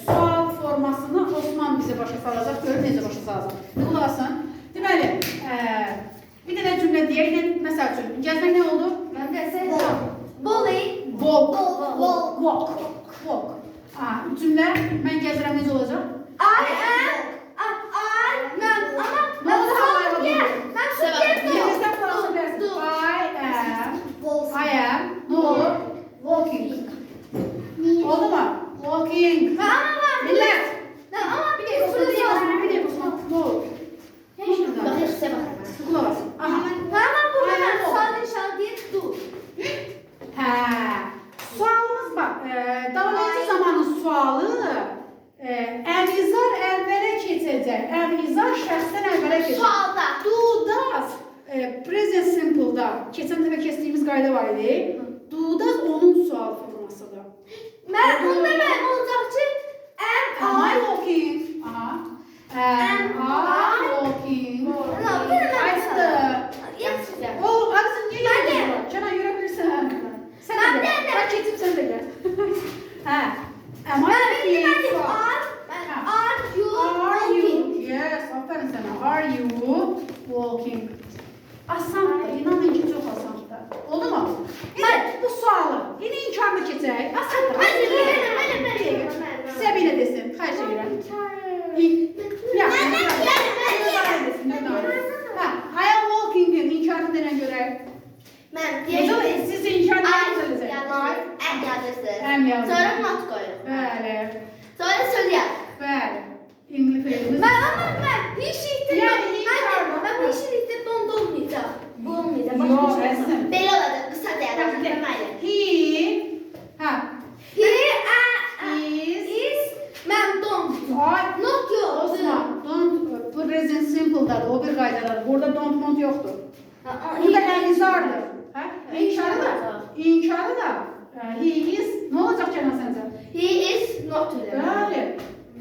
sual formasını Osman bize başa salacaq. Görün necə başa salacaq. Qulaq asın. Deməli, bir dənə cümlə deyək. Məsəl üçün, gəzmək nə oldu? Bowling. Walk. Cümlə, mən gəzirəm necə olacaq? I am, ne olur? Walking. Oldu mu? Walking. Millet. Bir de Osman. Ne olur? Kulak asın. Sualımız bak. Davranıcı zamanın sualı əmizar əvvələ keçəcək. Əmizar şəxsdən əvvələ keçəcək. Sualda. Do does present simple'da keçən dəfə keçdiyimiz qayda var idi. Do does onun sual formasıdır. Onda mən olacaq ki, Am I walking? Am I walking? Ayısı. O, Aksın niye yürüyorsun? Canan yürüyebilirsin. Sen de gel. Bak keçim sen de gel. Am I walking? Are you? Yes, aferin sana. Are you walking? Asandır. İnanın ki çok asandır. Oldu mu? Yine bu sualı. Yine inkarlı keçək. Asandır. Səbilə desin. Xayr çevirəm. I am walking-in inkarlı denən görək. Siz inkarlı denək. Əm yazın. Sonra not koyuyorum. Bəli. Sonra söyleyeyim. Bəli. İngiliz feilimiz. Ben hiç işte donda olmayacak. Bu olmayacak. Yok, Esin. Belli olacak. Kısa değerlendirme. He is ben don. Not yok. Osman, don't present simple'dadır. O bir qaydadır. Burada don't yoktur. Burada əmizardır. İnkarı da. He is. Ne olacak Canan sence? He is not öyle. Bəli.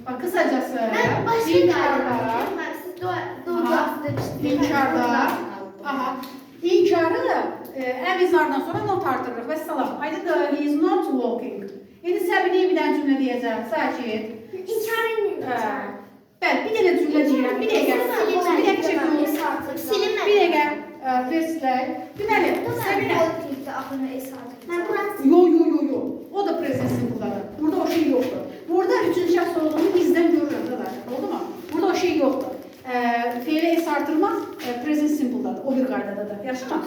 Bak kısacası. Ben başka İnkarda. İnkarda. İnkarı da əmizardan sonra not artırırıq. Və salam. Aydındır. He is not walking. İndi səbini bir dənə cümlə deyəcəm. Sakin. Bəli, bir dənə cümlə deyirəm. Bir dəqiqə çəkiyoruz. Silinmə. Bir dəqiqə verslək. Deməli, Səbinə. Yo. O da present simple'dadır. Burada o şey yoktur. Burada üçüncü şəxs olduğunu bizdən görürəm da. Oldu mu? Burada o şey yoktur. Fiili es artırmaz, present simple'dadır. O bir qaydadadır. Yaxşı mı?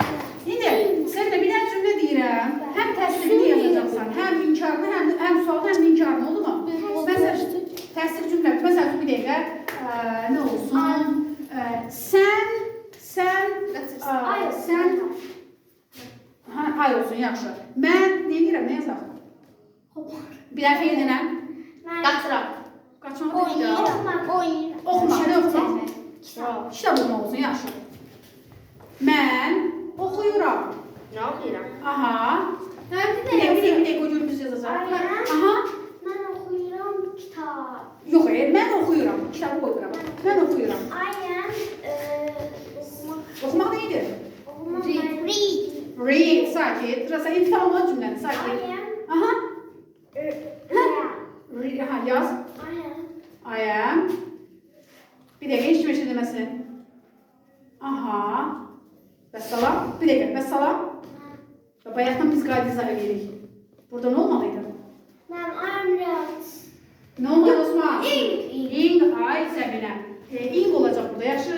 İndi Səbinə bir dənə cümlə deyirəm. Həm təsdiqini yazacaqsan, həm inkarını, həm sualını, həm inkarını. Oldu mu? Məsələn, təsdiq cümlə. Məsələn, bir dəqiqə nə olsun? Ay olsun, yaxşı. Mən nə deyirəm, nə yazaq? Bir dəfə edinəm. Qaçıram. Qaçmaq deyil. Oxumaq, nə oxumaq? Kitab oxumaq olsun, yaxşı. Mən oxuyuram. Ne okuyorum? Aha. Nerede Bir dəqiqə o görümüz yazacaq. Aha. Ben okuyorum kitap. Yox, mən oxuyuram. Kitabı qoyuram. Mən oxuyuram. Oxumaq neydi? Read, sakit. Rasa intifa olmalı cümləni, sakit. Aha. Read, aha, yaz. I am. Bir dəqiqə, heç kim deməsin. Aha. Vəssalam. Bir dəqiqə, vəssalam. Bayaqdan biz qayda izah edirik. Burada nə olmalıydı? Ne olmalı Osman? İng. Ay Səbinə. İng olacaq burada. Yaxşı.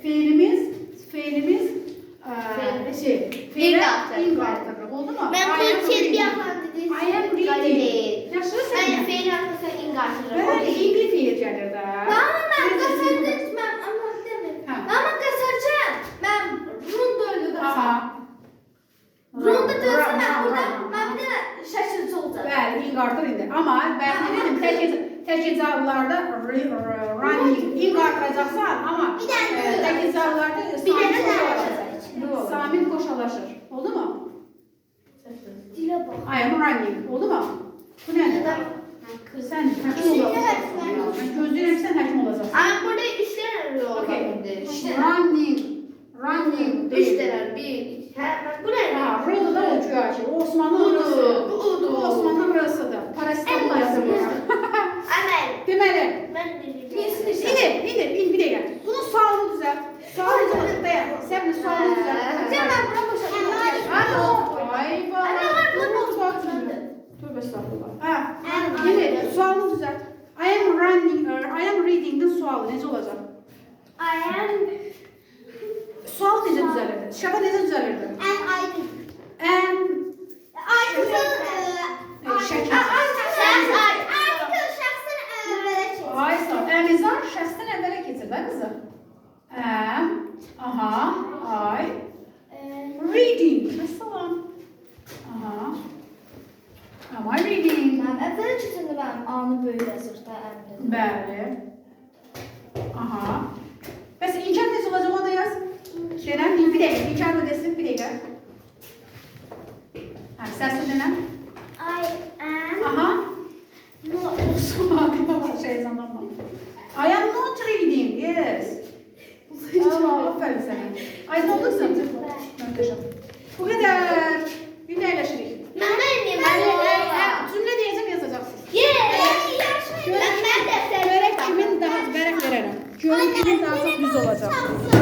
Fiilimiz fiilə ing artırırıq. Oldu mu? Ben Türkçe bir yapan dediğim I am reading. Yaxşı Səbinə. Ben fiil arkasına ing artırırım. Bəli, ingli fiil gəlir də. Ben kasardım. Ama kasaracağım. Ben Runda öyle kasar. Runda diyorsa ben burada bir de şaşırtıcı olacağım. Bəli, ing artır indi. Amma ben ne dedim? Tək icablarda running ing artıracaqsan, amma tək icablarda Samit qoşalaşır. Oldu mu? Dile bak. I am running. Oldu mu? Bu nədir? Sən həkim olacaqsan. Mən gözləyirəm ki, sən həkim olacaqsan. Ama burada üç tane rol Okay. var. Running. Üç tane. Bir. Bu ne? Ha, roda da uçuyor ki. O Osmanlı orası. Bu Osmanlı orasıdır. Parasetamol yazılıyor. Ha, yine sualını düzelt. I am reading'in sualı necə olacaq? I am Sual necə düzəlirdi? Şəfa necə düzəlirdi? Hayır, əmizar şəxsdən əvvələ keçir də qızım. I reading. Məsələn. Am I reading? Bəli. Bəs İnkar necə olacaq onu da yaz. Denən, bir dəqiqə. İnkar da desin, bir dəqiqə. Səsli denən. I am not reading, yes. Aferin sənə. Aydın oldu qızım? Möhtəşəm. Bu qədər. Bir də əyləşirik. Cümlə deyəcəm, yazacaqsınız. Görək kimin daha, vərək verərəm. Görək kimin daha çox düz olacaq.